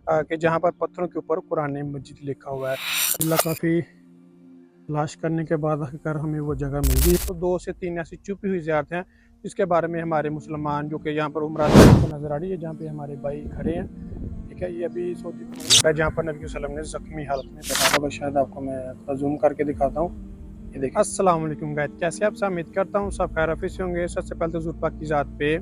कि जहाँ पर पत्थरों के ऊपर कुरान मजीद लिखा हुआ है। अल्लाह काफ़ी तलाश करने के बाद आखिरकार हमें वो जगह मिल गई। तो 2 से 3 ऐसी छुपी हुई ज़ियारतें हैं जिसके बारे में हमारे मुसलमान जो कि यहाँ पर उम्रा को नज़र आ रही है, जहाँ पे हमारे भाई खड़े हैं। ठीक है, ये अभी सऊदी है जहाँ पर नबी वसल्लम ने ज़ख्मी हालत में बताया। बस शायद आपको मैं थोड़ा जूम करके दिखाता हूँ। ये देखिए। अस्सलाम वालेकुम गाइस, कैसे आप सब? उम्मीद करता हूँ सब खैर आफियत से होंगे। सबसे पहले तो हुज़ूर पाक की ज़ात पे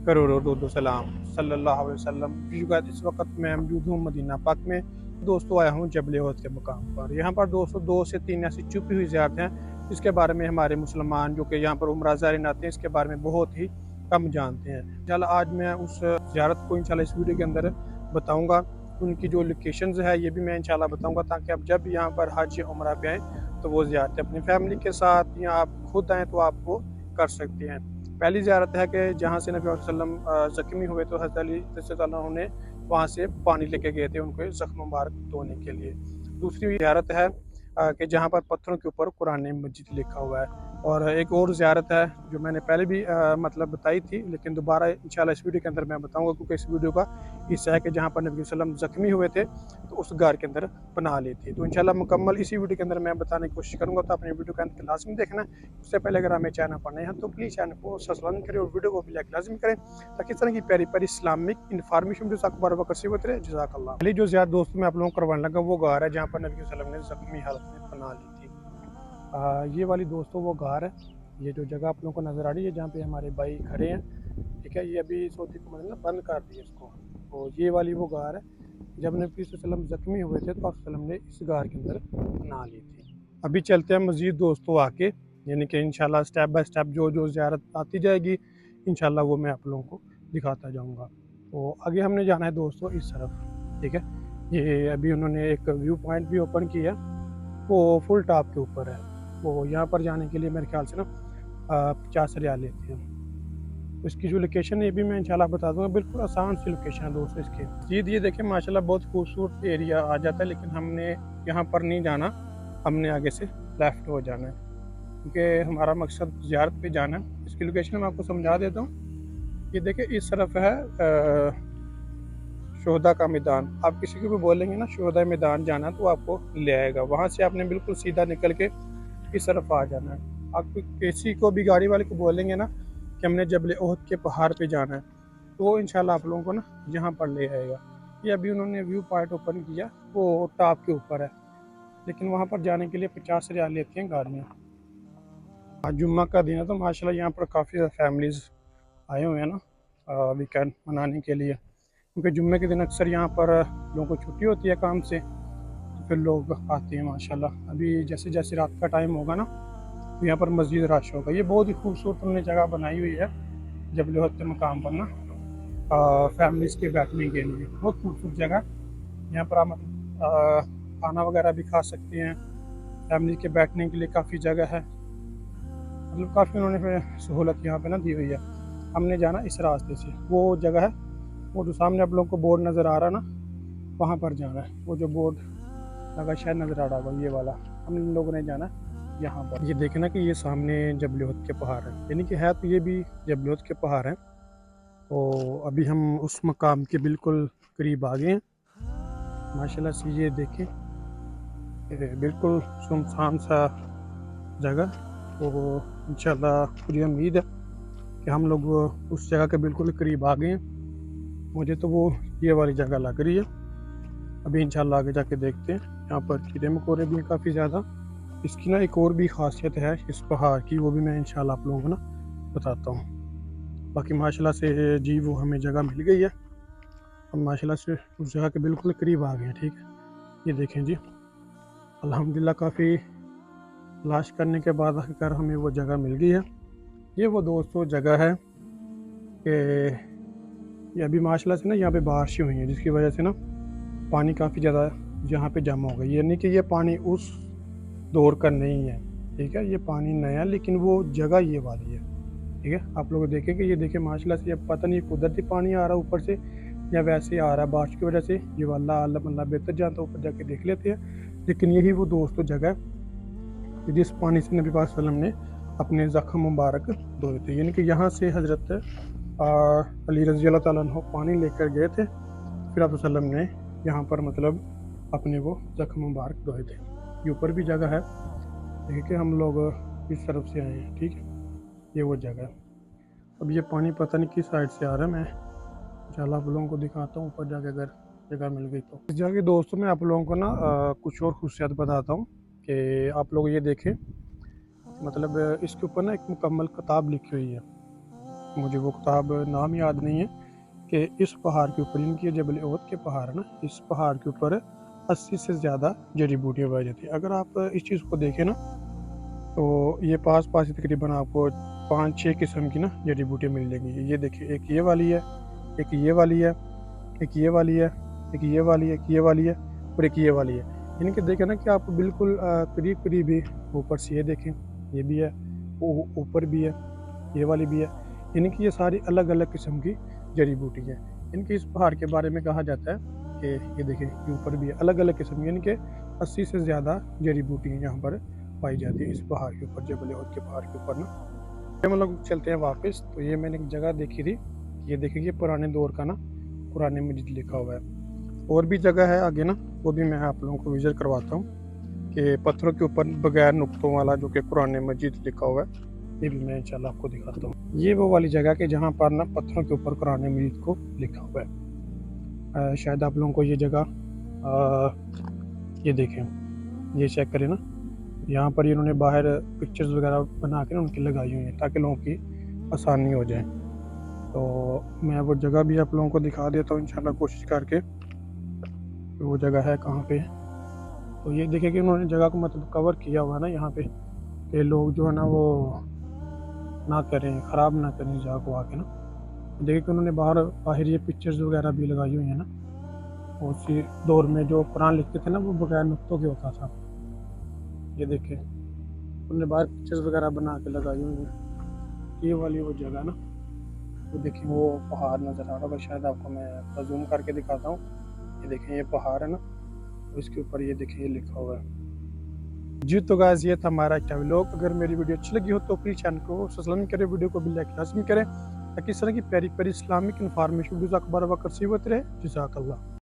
करोड़ों दो सलाम सल्लल्लाहु अलैहि वसल्लम। इस वक्त मैं मौजूद हूँ मदीना पाक में। दोस्तों आया हूँ जबल उहद के मुकाम पर। यहाँ पर दोस्तों 2 से 3 ऐसी छुपी हुई ज़ियारतें हैं जिसके बारे में हमारे मुसलमान जो कि यहाँ पर उम्रा ज़ारिन आते हैं इसके बारे में बहुत ही कम जानते हैं। इंशाल्लाह आज मैं उस ज़ियारत को इंशाल्लाह इस वीडियो के अंदर बताऊँगा। उनकी जो लोकेशंस है ये भी मैं इंशाल्लाह बताऊँगा, ताकि आप जब यहाँ पर हज या उम्रा पे आएँ तो वो ज़ियारतें अपनी फैमिली के साथ या आप खुद आएँ तो आप वो कर सकते हैं। पहली ज़ियारत है कि जहाँ से नबी वसल्लम ज़ख्मी हुए तो हज़रत अली रज़ियल्लाहु अन्हु ने वहाँ से पानी लेके गए थे उनको ज़ख्म मुबारक धोने के लिए। दूसरी ज़ियारत है कि जहाँ पर पत्थरों के ऊपर कुरान मजीद लिखा हुआ है। और एक और ज़ियारत है जो मैंने पहले भी मतलब बताई थी, लेकिन दोबारा इंशाल्लाह इस वीडियो के अंदर मैं बताऊँगा, क्योंकि इस वीडियो का हिस्सा है कि जहाँ पर नबी वसल्लम ज़ख्मी हुए थे तो उस गार के अंदर पनाह ली थी। तो इंशाल्लाह मुकम्मल इसी वीडियो के अंदर मैं बताने की कोशिश करूँगा, तो अपने वीडियो के अंत लाज़मी देखना। उससे पहले अगर हमें चैनल पर नए हैं तो प्लीज़ चैनल को सब्सक्राइब करें और वीडियो को भी लाइक लाज़मी करें, ताकि इस तरह की प्यारी प्यारी इस्लामिक इन्फॉर्मेशन जो अखबार वक्त से होते रहे। जज़ाकल्लाह। पहली जो ज़ियारत दोस्तों मैं आप लोगों को करवाने लगा वो गार है जहाँ पर नबी वसल्लम ने ज़ख्मी हालत में पनाह ली थी। ये वाली दोस्तों वो गार है, ये जो जगह आप लोगों को नज़र आ रही है जहाँ पे हमारे भाई खड़े हैं। ठीक है, ये अभी सऊदी हुकूमत ने बंद कर दी है इसको। तो ये वाली वो गार है, जब नबी वसल्लम ज़ख्मी हुए थे तो आप वसल्लम ने इस गार के अंदर पनाह ली थी। अभी चलते हैं मज़ीद दोस्तों आके, यानी कि इंशाल्लाह स्टेप बाय स्टेप जो जो ज़ियारत आती जाएगी इंशाल्लाह वो मैं आप लोगों को दिखाता जाऊँगा। तो आगे हमने जाना है दोस्तों इस तरफ। ठीक है, ये अभी उन्होंने एक व्यू पॉइंट भी ओपन किया, वो फुल टॉप के ऊपर है। वो यहाँ पर जाने के लिए मेरे ख्याल से ना 50 रियाल लेते हैं। तो इसकी जो लोकेशन है ये भी मैं इंशाल्लाह बता दूंगा। बिल्कुल आसान सी लोकेशन है दोस्तों इसकी। जी ये देखें माशाल्लाह बहुत खूबसूरत एरिया आ जाता है, लेकिन हमने यहाँ पर नहीं जाना, हमने आगे से लेफ़्ट हो जाना है, क्योंकि हमारा मकसद ज़ियारत पे जाना है। इसकी लोकेशन मैं आपको समझा देता हूँ। ये देखिए इस तरफ है शोहदा का मैदान। आप किसी को भी बोलेंगे ना शोहदा मैदान जाना तो आपको ले आएगा। वहाँ से आपने बिल्कुल सीधा निकल के इस तरफ आ जाना है। आप किसी को भी गाड़ी वाले को बोलेंगे ना कि हमने जबल उहद के पहाड़ पे जाना है तो वो इंशाल्लाह आप लोगों को ना यहाँ पर ले आएगा। ये अभी उन्होंने व्यू पॉइंट ओपन किया, वो टॉप के ऊपर है, लेकिन वहाँ पर जाने के लिए 50 रियाल लेती हैं गाड़ियाँ। आज जुम्मा का दिन है तो माशाल्लाह यहाँ पर काफ़ी ज़्यादा फैमिलीज़ आए हुए हैं ना वीकेंड मनाने के लिए, क्योंकि जुम्मे के दिन अक्सर यहाँ पर लोगों को छुट्टी होती है काम से, तो फिर लोग आते हैं माशाल्लाह। अभी जैसे जैसे रात का टाइम होगा ना तो यहाँ पर मज़ीद रश होगा। ये बहुत ही खूबसूरत उन्होंने जगह बनाई हुई है जबल उहद के मकाम पर ना फैमिलीज़ के बैठने के लिए। बहुत खूबसूरत जगह, यहाँ पर आप खाना वगैरह भी खा सकते हैं। फैमिली के बैठने के लिए काफ़ी जगह है, मतलब काफ़ी उन्होंने सहूलत यहाँ पे ना दी हुई है। हमने जाना इस रास्ते से, वो जगह है वो जो सामने आप लोगों को बोर्ड नज़र आ रहा है ना, वहाँ पर जाना है। वो जो बोर्ड लगा शायद नज़र आ रहा होगा, ये वाला, हम लोगों ने जाना है यहाँ पर। ये देखना कि ये सामने जबल उहद के पहाड़ है, यानी कि है तो ये भी जबल उहद के पहाड़ हैं। तो अभी हम उस मकाम के बिल्कुल करीब आ गए हैं माशाल्लाह से। ये देखें बिल्कुल सुनसान सा जगह। तो इंशाल्लाह मुझे उम्मीद है कि हम लोग उस जगह के बिल्कुल करीब आ गए हैं। मुझे तो वो ये वाली जगह लग रही है। अभी इंशाल्लाह आगे जाके देखते हैं। यहाँ पर कीड़े मकोड़े भी काफ़ी ज़्यादा। इसकी ना एक और भी ख़ासियत है इस पहाड़ की, वो भी मैं इंशाल्लाह आप लोगों को ना बताता हूँ। बाकी माशाल्लाह से जी वो हमें जगह मिल गई है, हम माशाल्लाह से उस जगह के बिल्कुल करीब आ गए हैं। ठीक है, ये देखें जी, अल्हम्दुलिल्लाह काफ़ी तलाश करने के बाद आखिरकार हमें वो जगह मिल गई है। ये वो दोस्तों जगह है कि ये अभी माशाल्लाह से ना यहाँ पे बारिशें हुई हैं, जिसकी वजह से ना पानी काफ़ी ज़्यादा यहाँ पे जमा हो गया। यानी कि ये पानी उस दौर का नहीं है। ठीक है, ये पानी नया है, लेकिन वो जगह ये वाली है। ठीक है, आप लोग देखें कि ये देखें माशाल्लाह से, ये पता नहीं कुदरती पानी आ रहा है ऊपर से या वैसे आ रहा है बारिश की वजह से। ये वाला अल्लाह बेहतर जानता है, ऊपर जाके देख लेते हैं। लेकिन यही वो दोस्तों जगह है जिस पानी से नबी पाक सल्लल्लाहु अलैहि वसल्लम ने अपने ज़ख्म मुबारक धोए थे। यानी कि यहाँ से हज़रत अली रज़ी अल्लाह तआला अन्हु पानी लेकर गए थे, फिर आप वसल्लम ने यहाँ पर मतलब अपने वो जख्म मुबारक धोए थे। ये ऊपर भी जगह है, देखिए हम लोग इस तरफ से आए हैं, ठीक है, ये वो जगह है। अब ये पानी पता नहीं किस साइड से आ रहा है, मैं इंशाल्लाह आप लोगों को दिखाता हूँ ऊपर जाके अगर जगह मिल गई तो। इस जगह के दोस्तों मैं आप लोगों को ना कुछ और खुशियात बताता हूँ कि आप लोग ये देखें, मतलब इसके ऊपर ना एक मुकम्मल किताब लिखी हुई है, मुझे वो किताब नाम याद नहीं है, कि इस पहाड़ के ऊपर, इनकी जबल ओहद के पहाड़ है ना, इस पहाड़ के ऊपर 80 से ज़्यादा जड़ी बूटियाँ पाई जाती है। अगर आप इस चीज़ को देखें ना, तो ये पास पास ही तकरीबन आपको 5-6 किस्म की ना जड़ी बूटियाँ मिल जाएंगी। ये देखिए, एक ये वाली है, एक ये वाली है, एक ये वाली है, एक ये वाली है, एक ये वाली है और एक ये वाली है। यानी कि देखें ना कि आप बिल्कुल करीब करीब ही ऊपर से ये देखें, ये भी है, वो ऊपर भी है, ये वाली भी है। यानी कि ये सारी अलग अलग किस्म की जड़ी बूटी है। इनके इस पहाड़ के बारे में कहा जाता है कि ये देखें, ये ऊपर भी है, अलग अलग किस्म की, यानी कि 80 से ज़्यादा जड़ी बूटी यहाँ पर पाई जाती है इस पहाड़ के ऊपर, जबल ओहद के पहाड़ के ऊपर ना। हम लोग चलते हैं वापस। तो ये मैंने एक जगह देखी थी, ये देखिए, ये पुराने दौर का ना कुरान मजीद लिखा हुआ है। और भी जगह है आगे ना, वो भी मैं आप लोगों को विजिट करवाता हूँ, कि पत्थरों के ऊपर बगैर नुक्तों वाला जो कि कुरान मजीद लिखा हुआ है, ये भी मैं इंशाल्लाह आपको दिखाता हूँ। ये वो वाली जगह के जहाँ पर ना पत्थरों के ऊपर कुरान मजीद को लिखा हुआ है। शायद आप लोगों को ये जगह ये देखें, ये चेक करें ना, यहाँ पर इन्होंने बाहर पिक्चर्स वगैरह बना के ना उनकी लगाई हुई हैं ताकि लोगों की आसानी हो जाए। तो मैं वो जगह भी आप लोगों को दिखा देता हूँ इंशाल्लाह कोशिश करके, वो जगह है कहाँ पे। तो ये देखिए कि उन्होंने जगह को मतलब कवर किया हुआ है ना यहाँ पे, कि लोग जो है ना वो ना करें, ख़राब ना करें इस जगह को आके ना। देखिए कि उन्होंने बाहर ये पिक्चर्स वगैरह भी लगाई हुई हैं ना। और उसी दौर में जो कुरान लिखते थे ना, वो बगैर नुक्तों के होता था। ये देखें, उन्होंने बाहर पिक्चर्स वगैरह बना के लगाई हुई हैं। ये वाली वो जगह ना, वो देखिए वो पहाड़ नज़र आ रहा होगा, शायद आपको मैं जूम करके दिखाता हूँ। ये देखें, ये पहाड़ है ना, इसके ऊपर ये देखिए ये लिखा हुआ है। जी तो गाइस, ये था हमारा व्लॉग। अगर मेरी वीडियो अच्छी लगी हो तो प्लीज़ चैनल को सब्सक्राइब करें, वीडियो को भी लाइक लाजमी करें, ताकि इस तरह की प्यारी प्यारी इस्लामिक इन्फॉर्मेशन वीडियोज़ अखबार वक्त होते रहे। जज़ाकल्लाह।